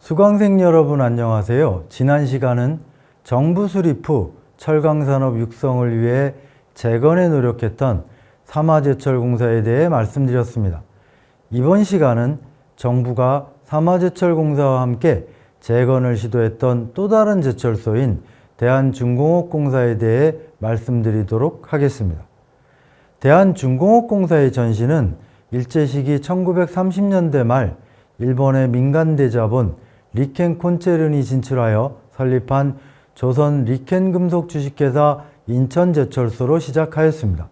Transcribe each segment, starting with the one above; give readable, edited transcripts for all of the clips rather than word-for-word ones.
수강생 여러분 안녕하세요. 지난 시간은 정부 수립 후 철강산업 육성을 위해 재건에 노력했던 삼화제철공사에 대해 말씀드렸습니다. 이번 시간은 정부가 삼화제철공사와 함께 재건을 시도했던 또 다른 제철소인 대한중공업공사에 대해 말씀드리도록 하겠습니다. 대한중공업공사의 전신은 일제시기 1930년대 말 일본의 민간대자본 리켄 콘체른이 진출하여 설립한 조선 리켄금속 주식회사 인천제철소로 시작하였습니다.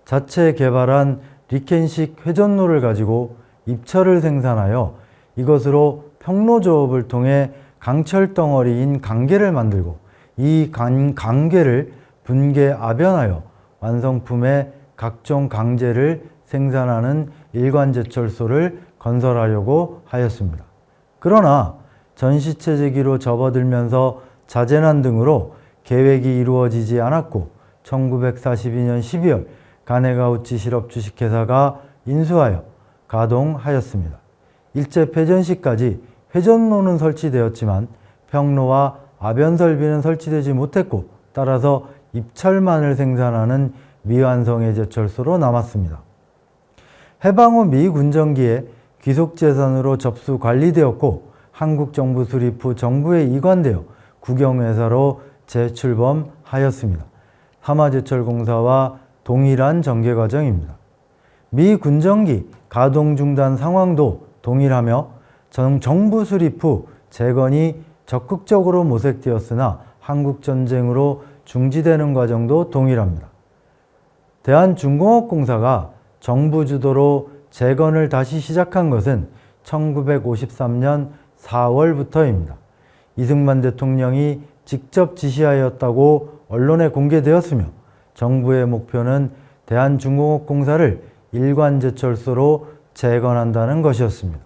자체 개발한 리켄식 회전로를 가지고 입철을 생산하여 이것으로 평로조업을 통해 강철 덩어리인 강계를 만들고 이 강계를 분계 압연하여 완성품의 각종 강제를 생산하는 일관제철소를 건설하려고 하였습니다. 그러나 전시체제기로 접어들면서 자재난 등으로 계획이 이루어지지 않았고 1942년 12월 가네가우치 실업 주식회사가 인수하여 가동하였습니다. 일제 폐전 시까지 회전로는 설치되었지만 평로와 압연 설비는 설치되지 못했고 따라서 입철만을 생산하는 미완성의 제철소로 남았습니다. 해방 후 미 군정기에 귀속재산으로 접수 관리되었고 한국 정부 수립 후 정부에 이관되어 국영회사로 재출범하였습니다. 삼화제철공사와 동일한 전개 과정입니다. 미 군정기 가동 중단 상황도 동일하며 정부 수립 후 재건이 적극적으로 모색되었으나 한국전쟁으로 중지되는 과정도 동일합니다. 대한중공업공사가 정부 주도로 재건을 다시 시작한 것은 1953년 4월부터입니다. 이승만 대통령이 직접 지시하였다고 언론에 공개되었으며 정부의 목표는 대한중공업공사를 일관제철소로 재건한다는 것이었습니다.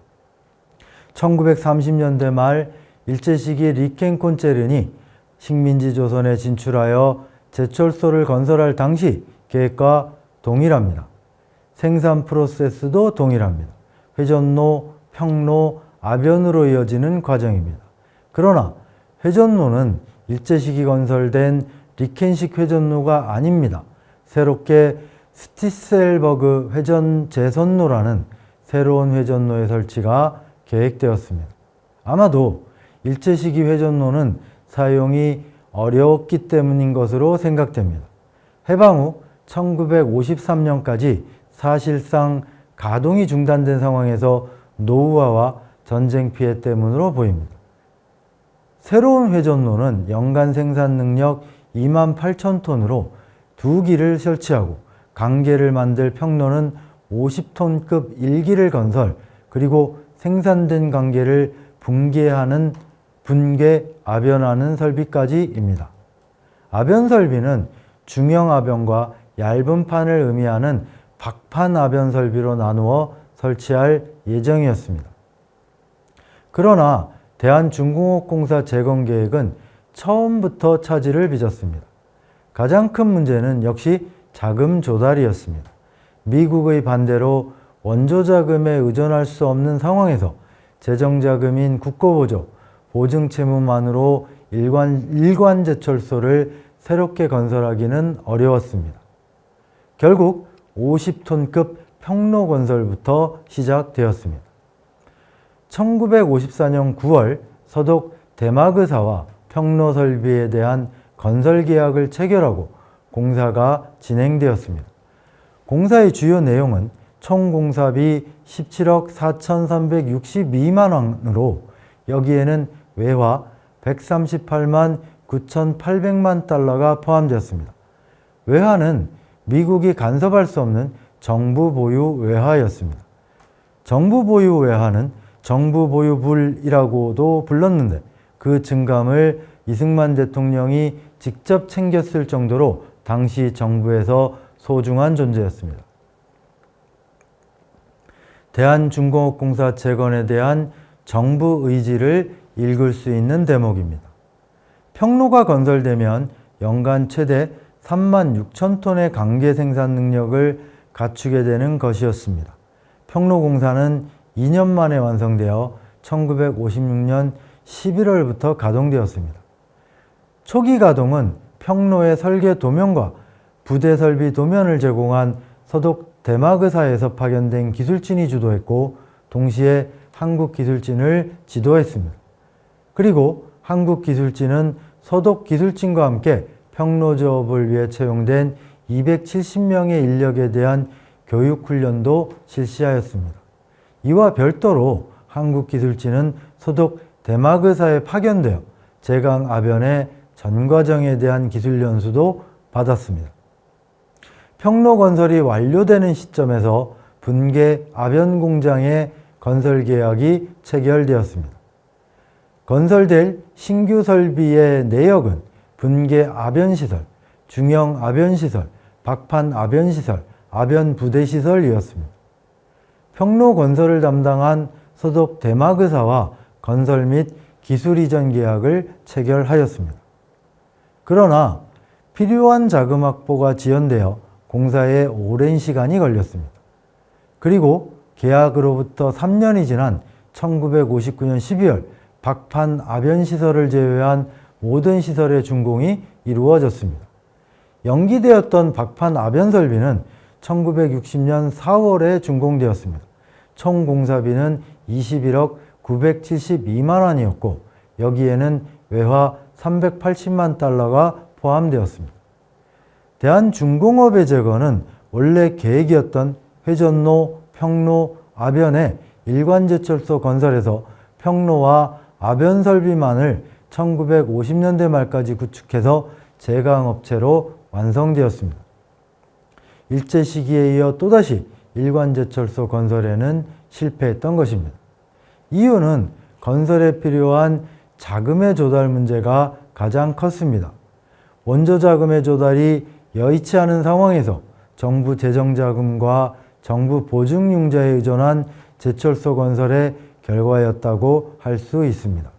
1930년대 말 일제시기 리켄 콘체른이 식민지 조선에 진출하여 제철소를 건설할 당시 계획과 동일합니다. 생산 프로세스도 동일합니다. 회전로, 평로, 압연으로 이어지는 과정입니다. 그러나 회전로는 일제시기 건설된 리켄식 회전로가 아닙니다. 새롭게 스티셀버그 회전 재선로라는 새로운 회전로의 설치가 계획되었습니다. 아마도 일제시기 회전로는 사용이 어려웠기 때문인 것으로 생각됩니다. 해방 후 1953년까지 사실상 가동이 중단된 상황에서 노후화와 전쟁 피해 때문으로 보입니다. 새로운 회전로는 연간 생산 능력 28,000톤으로 2기를 설치하고 강계를 만들 평로는 50톤급 1기를 건설, 그리고 생산된 강계를 분계 압연하는 설비까지입니다. 압연 설비는 중형 압연과 얇은 판을 의미하는 박판 압연 설비로 나누어 설치할 예정이었습니다. 그러나 대한중공업공사 재건 계획은 처음부터 차질을 빚었습니다. 가장 큰 문제는 역시 자금 조달이었습니다. 미국의 반대로 원조 자금에 의존할 수 없는 상황에서 재정자금인 국고보조, 보증채무만으로 일관제철소를 새롭게 건설하기는 어려웠습니다. 결국 50톤급 평로 건설부터 시작되었습니다. 1954년 9월 서독 대마그사와 평로 설비에 대한 건설 계약을 체결하고 공사가 진행되었습니다. 공사의 주요 내용은 총 공사비 17억 4,362만 원으로 여기에는 외화 138만 9,800만 달러가 포함되었습니다. 외화는 미국이 간섭할 수 없는 정부 보유 외화였습니다. 정부 보유 외화는 정부 보유불이라고도 불렀는데 그 증감을 이승만 대통령이 직접 챙겼을 정도로 당시 정부에서 소중한 존재였습니다. 대한중공업공사 재건에 대한 정부 의지를 읽을 수 있는 대목입니다. 평로가 건설되면 연간 최대 36,000톤의 강계 생산 능력을 갖추게 되는 것이었습니다. 평로공사는 2년 만에 완성되어 1956년 11월부터 가동되었습니다. 초기 가동은 평로의 설계 도면과 부대 설비 도면을 제공한 서독 대마그사에서 파견된 기술진이 주도했고, 동시에 한국 기술진을 지도했습니다. 그리고 한국 기술진은 서독 기술진과 함께 평로조업을 위해 채용된 270명의 인력에 대한 교육훈련도 실시하였습니다. 이와 별도로 한국 기술진은 서독 대마그사에 파견되어 제강 아변의 전 과정에 대한 기술 연수도 받았습니다. 평로 건설이 완료되는 시점에서 분계 아변 공장의 건설 계약이 체결되었습니다. 건설될 신규 설비의 내역은 분계 아변시설, 중형 아변시설, 박판 아변시설, 아변 부대시설이었습니다. 평로 건설을 담당한 서독 대마그사와 건설 및 기술 이전 계약을 체결하였습니다. 그러나 필요한 자금 확보가 지연되어 공사에 오랜 시간이 걸렸습니다. 그리고 계약으로부터 3년이 지난 1959년 12월 박판 아변시설을 제외한 모든 시설의 준공이 이루어졌습니다. 연기되었던 박판 아변 설비는 1960년 4월에 준공되었습니다. 총 공사비는 21억 972만 원이었고 여기에는 외화 380만 달러가 포함되었습니다. 대한중공업의 재건은 원래 계획이었던 회전로, 평로, 아변의 일관제철소 건설에서 평로와 아변 설비만을 1950년대 말까지 구축해서 제강업체로 완성되었습니다. 일제 시기에 이어 또다시 일관제철소 건설에는 실패했던 것입니다. 이유는 건설에 필요한 자금의 조달 문제가 가장 컸습니다. 원조 자금의 조달이 여의치 않은 상황에서 정부 재정자금과 정부 보증융자에 의존한 제철소 건설의 결과였다고 할 수 있습니다.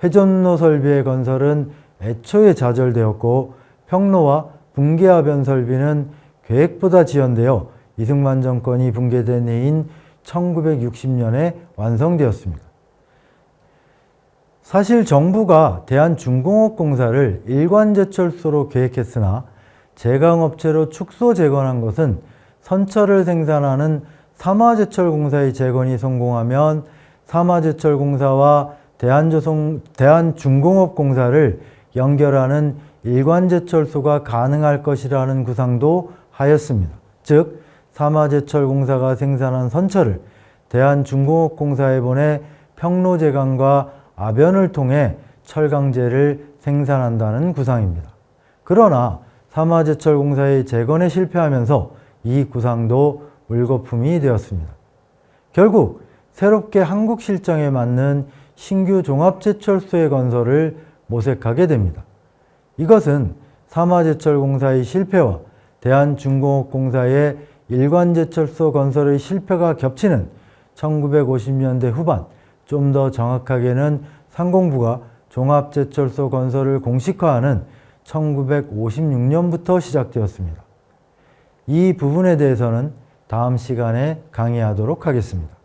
회전로 설비의 건설은 애초에 좌절되었고 평로와 분계아변 설비는 계획보다 지연되어 이승만 정권이 붕괴된 해인 1960년에 완성되었습니다. 사실 정부가 대한중공업공사를 일관제철소로 계획했으나 제강업체로 축소 재건한 것은 선철을 생산하는 삼화제철공사의 재건이 성공하면 삼화제철공사와 대한중공업공사를 연결하는 일관제철소가 가능할 것이라는 구상도 하였습니다. 즉 삼화제철공사가 생산한 선철을 대한중공업공사에 보내 평로제강과 아변을 통해 철강제를 생산한다는 구상입니다. 그러나 삼화제철공사의 재건에 실패하면서 이 구상도 물거품이 되었습니다. 결국 새롭게 한국 실정에 맞는 신규 종합제철소의 건설을 모색하게 됩니다. 이것은 삼화제철공사의 실패와 대한중공업공사의 일관제철소 건설의 실패가 겹치는 1950년대 후반, 좀 더 정확하게는 상공부가 종합제철소 건설을 공식화하는 1956년부터 시작되었습니다. 이 부분에 대해서는 다음 시간에 강의하도록 하겠습니다.